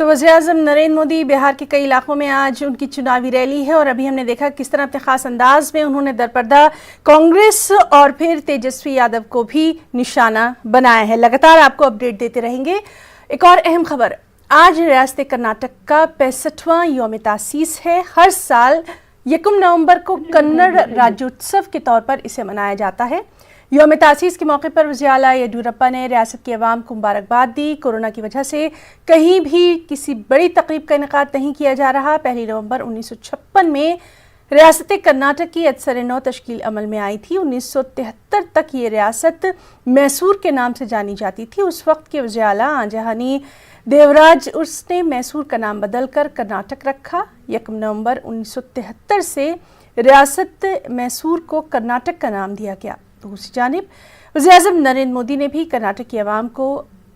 तो वज़ीर-ए-आज़म नरेंद्र मोदी बिहार के कई इलाकों में आज उनकी चुनावी रैली है और अभी हमने देखा किस तरह अपने खास अंदाज में उन्होंने दरपर्दा कांग्रेस और फिर तेजस्वी यादव को भी निशाना बनाया है। लगातार आपको अपडेट देते रहेंगे। एक और अहम खबर, आज रियासत कर्नाटक का 65वां यौम तासीस है। हर साल 1 नवंबर को कन्नड़ राज्योत्सव के तौर पर इसे मनाया जाता है। यौम तासीस के मौके पर वज़ीर आला येदियुरप्पा ने रियासत के अवाम को मुबारकबाद दी। कोरोना की वजह से कहीं भी किसी बड़ी तकरीब का इनेकाद नहीं किया जा रहा। 1 नवंबर 1956 में रियासत कर्नाटक की अदसर नौ तश्कील अमल में आई थी। 1973 तक ये रियासत मैसूर के नाम से जानी जाती थी। उस वक्त के वज़ीर आला आंजहानी देवराज उसने मैसूर का नाम बदलकर कर्नाटक रखा। 1 नवंबर 1973 से रियासत मैसूर को कर्नाटक का नाम दिया गया। दूसरी जानिब वज़ीर-ए-आज़म नरेंद्र मोदी ने भी कर्नाटक के अवाम को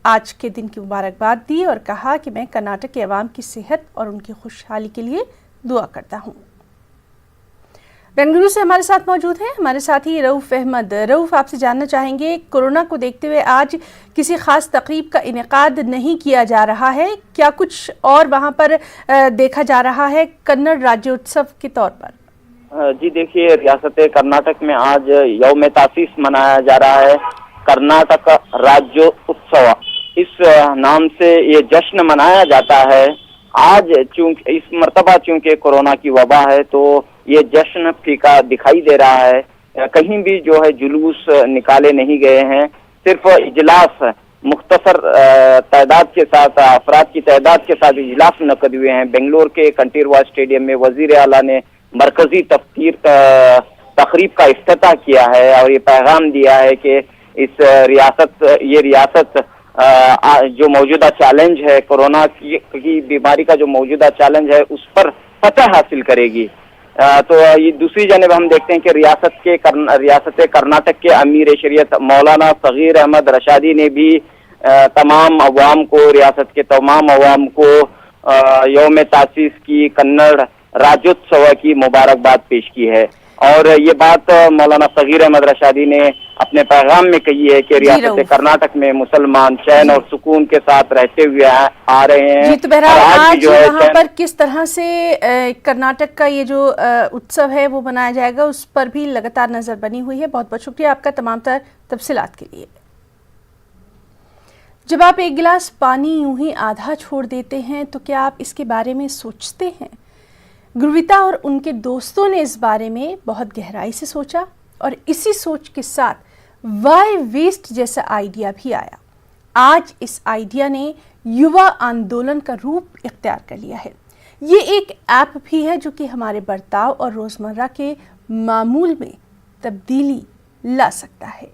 आज के दिन की मुबारकबाद दी और कहा कि मैं कर्नाटक के अवाम की सेहत और उनकी खुशहाली के लिए दुआ करता हूँ। बेंगलुरु से हमारे साथ मौजूद हैं हमारे साथी रऊफ अहमद। रऊफ, आपसे जानना चाहेंगे, कोरोना को देखते हुए आज किसी खास तकरीब का इनेकाद नहीं किया जा रहा है, क्या कुछ और वहाँ पर देखा जा रहा है कन्नड़ राज्योत्सव के तौर पर? जी देखिए, रियासत कर्नाटक में आज यौम तासीस मनाया जा रहा है। कर्नाटक राज्योत्सव इस नाम से ये जश्न मनाया जाता है। आज चूंकि इस मर्तबा चूंकि कोरोना की वबा है तो ये जश्न फीका दिखाई दे रहा है। कहीं भी जो है जुलूस निकाले नहीं गए हैं, सिर्फ इजलास मुख्तसर तादाद के साथ, अफराद की तादाद के साथ इजलास मुनक्कद हुए हैं। बेंगलोर के कंटीरवा स्टेडियम में वजीर आला ने मरकजी तकरीब का इफ्तिताह किया है और ये पैगाम दिया है कि ये रियासत जो मौजूदा चैलेंज है, कोरोना की बीमारी का जो मौजूदा चैलेंज है, उस पर फतह हासिल करेगी। तो ये दूसरी जानिब हम देखते हैं कि रियासत कर्नाटक के अमीर शरीयत मौलाना सगीर अहमद रशादी ने भी तमाम अवाम को, रियासत के तमाम अवाम को यौम तासीस की कन्नड़ राज्योत्सव की मुबारकबाद पेश की है। और ये बात मौलाना सगीर अहमद रशादी ने अपने पैगाम में कही है कि रियासत कर्नाटक में मुसलमान चैन और सुकून के साथ रहते हुए आ रहे हैं। जी, तो बहरहाल आज वहाँ पर किस तरह से कर्नाटक का ये जो उत्सव है वो मनाया जाएगा, उस पर भी लगातार नजर बनी हुई है। बहुत बहुत शुक्रिया आपका तमाम तर तफसीलात के लिए। जब आप एक गिलास पानी यूं ही आधा छोड़ देते हैं तो क्या आप इसके बारे में सोचते हैं? गुरविता और उनके दोस्तों ने इस बारे में बहुत गहराई से सोचा और इसी सोच के साथ वाई वेस्ट जैसा आइडिया भी आया। आज इस आइडिया ने युवा आंदोलन का रूप इख्तियार कर लिया है। ये एक ऐप भी है जो कि हमारे बर्ताव और रोजमर्रा के मामूल में तब्दीली ला सकता है।